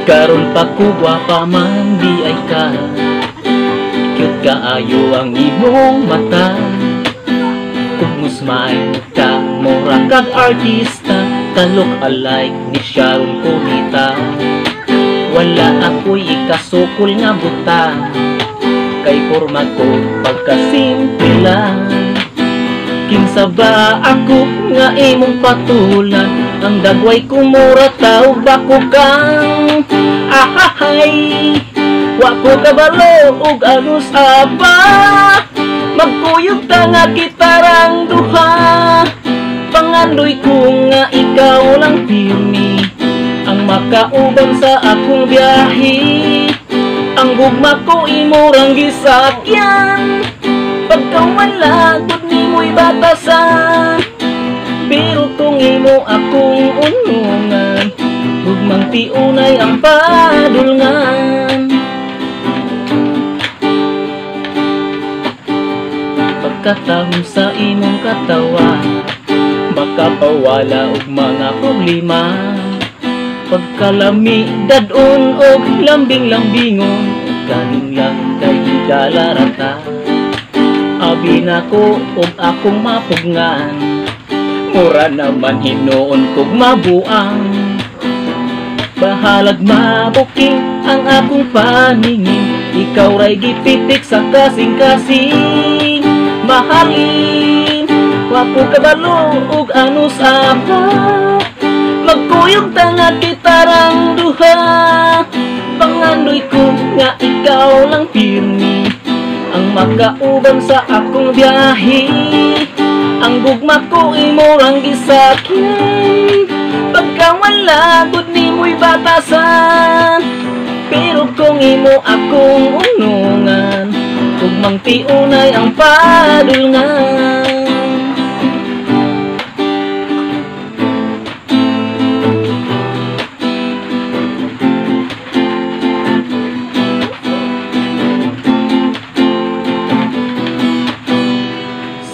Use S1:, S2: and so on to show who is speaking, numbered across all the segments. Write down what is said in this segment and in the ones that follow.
S1: Karon pa ko gwapa man di ay ka, cute kaayo ang imong mata. Kung musmay ka, mura kag artista, ka-look alike ni Sharon Cunita. Wala ako'y ikasukol nga buta, kay forma ko pagkasimple lang. Kinsa ba ako nga imong patulan, ang dagway ko mura tao bako kang ahahay. Wa ko kabalo ug anus aba, magkuyog ta nga kitarang duha. Pangandoy ko nga ikaw lang pirmi, ang makauban sa akong biyahe. Ang gugma ko imurang gisakyan, pagkawala gud nimo'y batasan. Pero kung imo akong unungan, gugmang tiunay ang padulngan. Pagkatahom sa imong katawa, makapawala og mga problema. Pagkalami dadon og lambing-lambingon, galing lang kay higalarata. Abi na ko og akong mapugngan, mura naman hinuon kog mabuang. Bahalag mabuking ang akong paningin, ikaw ray gipitik sa kasing-kasing. Mahalin, wako kabalo ug anus apa, magkuyog ta nga kitarang duha. Pangandoy ko nga ikaw lang pirmi, ang makauban sa akong biyahe. Ang gugma ko imurang gisakyan, pagkawala gud nimo'y batasan. Pero kung imo akong unungan, gugmang tiunay ang padulngan.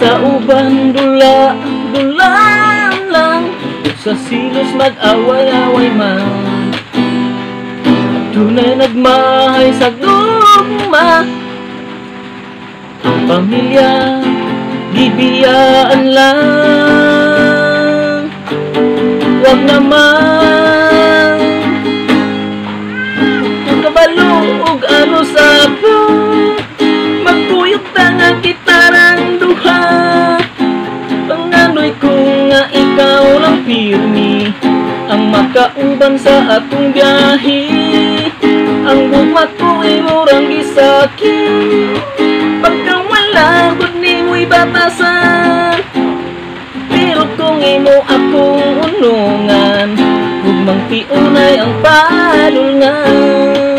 S1: Sa uban dula-dulaan lang, sa silos mag-away-away man. Tunay nagmahay sa gugma, ang pamilya gibiyaan lang. Wag naman kabalo ug ano sa po, magkuyog ta nga kitarang duha. Panganoy ko nga ikaw lang pirmi, ang makauban sa atong biyahe. Ang gugma ko imurang gisakyan, pagkawala gud nimo'y batasan. Pero kung imo akong unungan, gugmang tiunay ang padulngan.